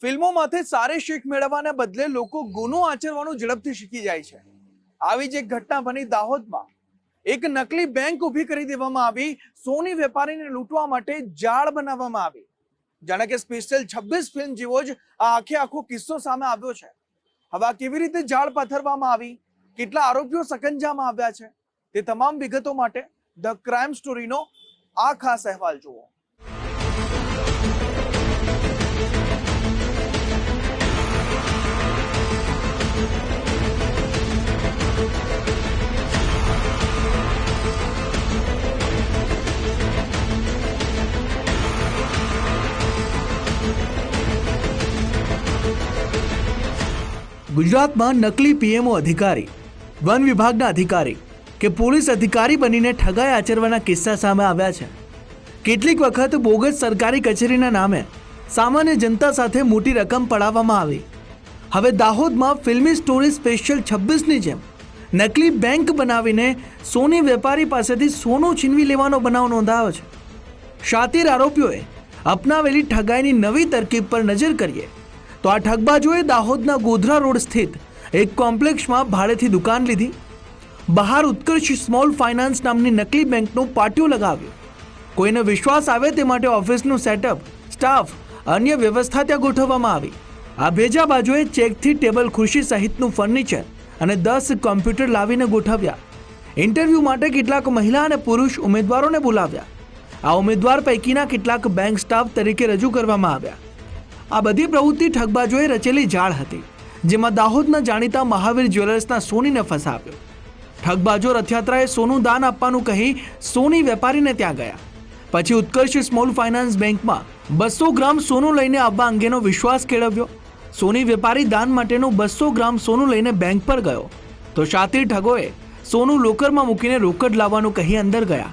ફિલ્મોમાંથી સારી શીખ મેળવવાને બદલે લોકો ગુનો આચરવાનું ઝડપથી શીખી જાય છે। આવી જ એક ઘટના બની દાહોદમાં। એક નકલી બેંક ઊભી કરી દેવામાં આવી। સોની વેપારીને લૂંટવા માટે જાળ બનાવવામાં આવી। જાણે કે સ્પેશિયલ 26 ફિલ્મ જેવો જ આ આખો કિસ્સો સામે આવ્યો છે। હવે આ કેવી રીતે જાળ પાથરવામાં આવી, કેટલા આરોપીઓ સકંજામાં આવ્યા છે, તે તમામ વિગતો માટે ધ ક્રાઇમ સ્ટોરીનો આ ખાસ અહેવાલ જુઓ। ગુજરાતમાં નકલી પીએમઓ અધિકારી, વન વિભાગના અધિકારી કે પોલીસ અધિકારી બનીને ઠગાઈ આચરવાના કિસ્સા સામે આવ્યા છે। કેટલીક વખત બોગસ સરકારી કચેરીના નામે સામાન્ય જનતા સાથે મોટી રકમ પડાવવામાં આવી। હવે દાહોદમાં ફિલ્મી સ્ટોરી સ્પેશિયલ 26ની જેમ નકલી બેંક બનાવીને સોની વેપારી પાસેથી સોનું છીનવી લેવાનો બનાવ નોંધાયો છે। શાતીર આરોપીઓએ અપનાવેલી ઠગાઈની નવી તરકીબ પર નજર કરીએ તો આ ઠગબાજોએ દાહોદના ગોધરા રોડ સ્થિત એક કોમ્પ્લેક્સમાં ભાડેથી દુકાન લીધી। બહાર ઉત્કર્ષ સ્મોલ ફાઇનાન્સ નામની નકલી બેંકનો પાટિયો લગાવ્યો। કોઈને વિશ્વાસ આવે તે માટે ઓફિસનું સેટઅપ, સ્ટાફ, અન્ય વ્યવસ્થા ત્યાં ગોઠવવામાં આવી। આ ભેજા બાજુએ ચેકથી ટેબલ ખુરશી સહિતનું ફર્નિચર અને 10 કોમ્પ્યુટર લાવીને ગોઠવ્યા। ઇન્ટરવ્યૂ માટે કેટલાક મહિલા અને પુરુષ ઉમેદવારોને બોલાવ્યા। આ ઉમેદવાર પૈકીના કેટલાક બેંક સ્ટાફ તરીકે રજૂ કરવામાં આવ્યા। આ બધી પ્રવૃત્તિ ઠગબાજોએ રચેલી જાળ હતી, જેમાં દાહોદના જાણીતા મહાવીર જ્વેલર્સના સોનીને ફસાવ્યો। ઠગબાજો રથયાત્રાએ સોનું દાન આપવાનું કહી સોની વેપારીને ત્યાં ગયા। પછી ઉત્કર્ષ સ્મોલ ફાઇનાન્સ બેંકમાં 200 ગ્રામ સોનું લઈને આવવા અંગેનો વિશ્વાસ કેળવ્યો। સોની વેપારી દાન માટેનું 200 ગ્રામ સોનું લઈને બેંક પર ગયો તો શાતીર ઠગોએ સોનું લોકરમાં મૂકીને રોકડ લાવવાનું કહી અંદર ગયા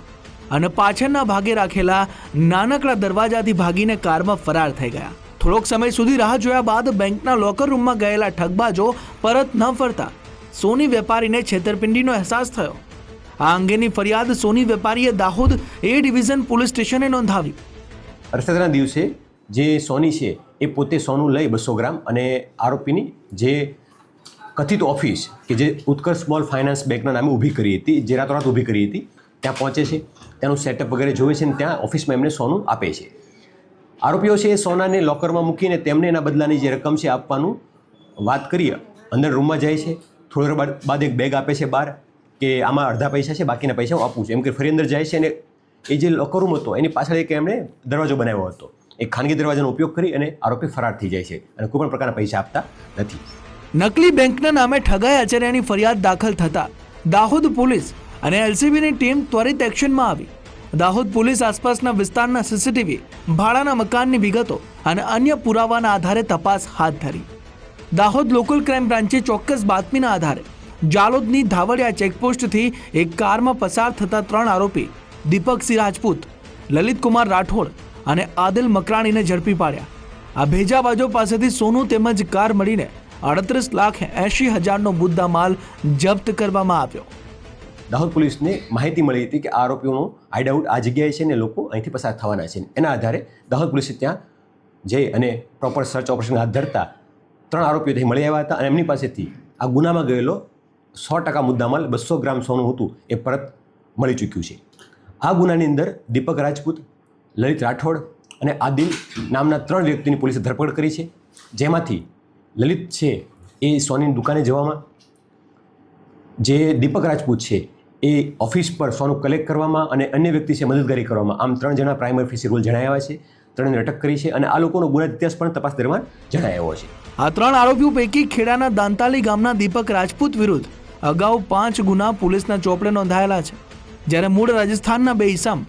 અને પાછળના ભાગે રાખેલા નાનકડા દરવાજાથી ભાગીને કારમાં ફરાર થઈ ગયા। થોડોક સમય સુધી રાહ જોયા બાદ બેંકના લોકર રૂમમાં ગયેલા ઠગબાજો પરત ન ફરતા સોની વેપારીને છેતરપિંડીનો અહેસાસ થયો। આ અંગેની ફરિયાદ સોની વેપારીએ દાહોદ એ ડિવિઝન પોલીસ સ્ટેશને નોંધાવી। રથયાત્રાના દિવસે જે સોની છે એ પોતે સોનું લઈ 200 ગ્રામ અને આરોપીની જે કથિત ઓફિસ કે જે ઉત્કર્ષ સ્મોલ ફાઇનાન્સ બેંકના નામે ઊભી કરી હતી, જે રાતોરાત ઊભી કરી હતી, ત્યાં પહોંચે છે, ત્યાંનું સેટઅપ વગેરે જોવે છે અને ત્યાં ઓફિસમાં એમને સોનું આપે છે। આરોપીઓ છે એ સોનાને લોકરમાં મૂકીને તેમને એના બદલાની જે રકમ છે આપવાનું વાત કરીએ અંદર રૂમમાં જાય છે। થોડી વાર બાદ એક બેગ આપે છે બહાર કે આમાં અડધા પૈસા છે, બાકીના પૈસા હું આપું છું એમ કે ફરી અંદર જાય છે અને એ જે લોકર રૂમ હતો એની પાછળ એક એમણે દરવાજો બનાવ્યો હતો। એક ખાનગી દરવાજાનો ઉપયોગ કરી અને આરોપી ફરાર થઈ જાય છે અને કોઈ પણ પ્રકારના પૈસા આપતા નથી। નકલી બેંકના નામે ઠગાઈ આચર્યાની ફરિયાદ દાખલ થતા દાહોદ પોલીસ અને એલસીબીની ટીમ ત્વરિત એક્શનમાં આવી। દાહોદ પોલીસ આસપાસના વિસ્તારના સીસીટીવી, ભાડાના મકાનની વિગતો અને અન્ય પુરાવાના આધારે તપાસ હાથ ધરી। દાહોદ લોકલ ક્રાઇમ બ્રાન્ચે ચોક્કસ બાતમીના આધારે જાલોદની ધાવડિયા ચેકપોસ્ટથી એક કારમાં પસાર થતા 3 આરોપી દીપકસિંહ રાજપૂત, લલિતકુમાર રાઠોડ અને આદિલ મકરાણીને ઝડપી પાડ્યા। આ ભેજાબાજો પાસેથી સોનું તેમજ કાર મળીને 38,80,000નો મુદ્દા માલ જપ્ત કરવામાં આવ્યો। દાહોદ પોલીસને માહિતી મળી હતી કે આ આરોપીઓનો હાઇડઆઉટ આ જગ્યાએ છે ને લોકો અહીંથી પસાર થવાના છે। એના આધારે દાહોદ પોલીસે ત્યાં જઈ અને પ્રોપર સર્ચ ઓપરેશન હાથ ધરતા 3 આરોપીઓ ત્યાં મળી આવ્યા હતા અને એમની પાસેથી આ ગુનામાં ગયેલો 100% મુદ્દામાલ 200 ગ્રામ સોનું હતું એ પરત મળી ચૂક્યું છે। આ ગુનાની અંદર દીપક રાજપૂત, લલિત રાઠોડ અને આદિલ નામના 3 વ્યક્તિની પોલીસે ધરપકડ કરી છે, જેમાંથી લલિત છે એ સોનીની દુકાને જવામાં, જે દીપક રાજપૂત છે એ ઓફિસ પર સોનું કલેક્ટ કરવામાં અને અન્ય વ્યક્તિ છે મદદગારી કરવામાં, આમ 3 જણા પ્રાઇમ ઓફિસર રોલ જણાવ્યા છે। 3ને અટક કરી છે અને આ લોકોનો ગુના ઇતિહાસ પણ તપાસ દરમિયાન જણાવ્યો છે। આ 3 આરોપીઓ પૈકી ખેડાના દાંતાલી ગામના દીપક રાજપૂત વિરુદ્ધ અગાઉ 5 ગુના પોલીસના ચોપડે નોંધાયેલા છે, જ્યારે મૂળ રાજસ્થાનના 2 ઇસમ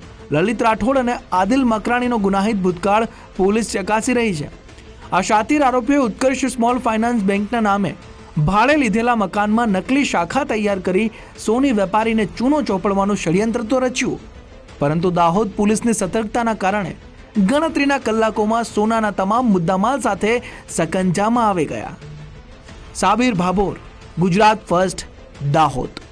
લલિત રાઠોડ અને આદિલ મકરાણીનો ગુનાહિત ભૂતકાળ પોલીસ ચકાસી રહી છે। આ શાતીર આરોપીઓએ ઉત્કર્ષ સ્મોલ ફાઇનાન્સ બેંકના નામે ભાડે લીધેલા મકાનમાં નકલી શાખા તૈયાર કરી સોની વેપારીને ચૂનો ચોપડવાનું ષડયંત્ર તો રચ્યું, પરંતુ દાહોદ પોલીસની સતર્કતાના કારણે ગણતરીના કલાકોમાં સોનાના તમામ મુદ્દામાલ સાથે સકંજામાં આવી ગયા। સાબિર ભાભોર, ગુજરાત ફર્સ્ટ, દાહોદ।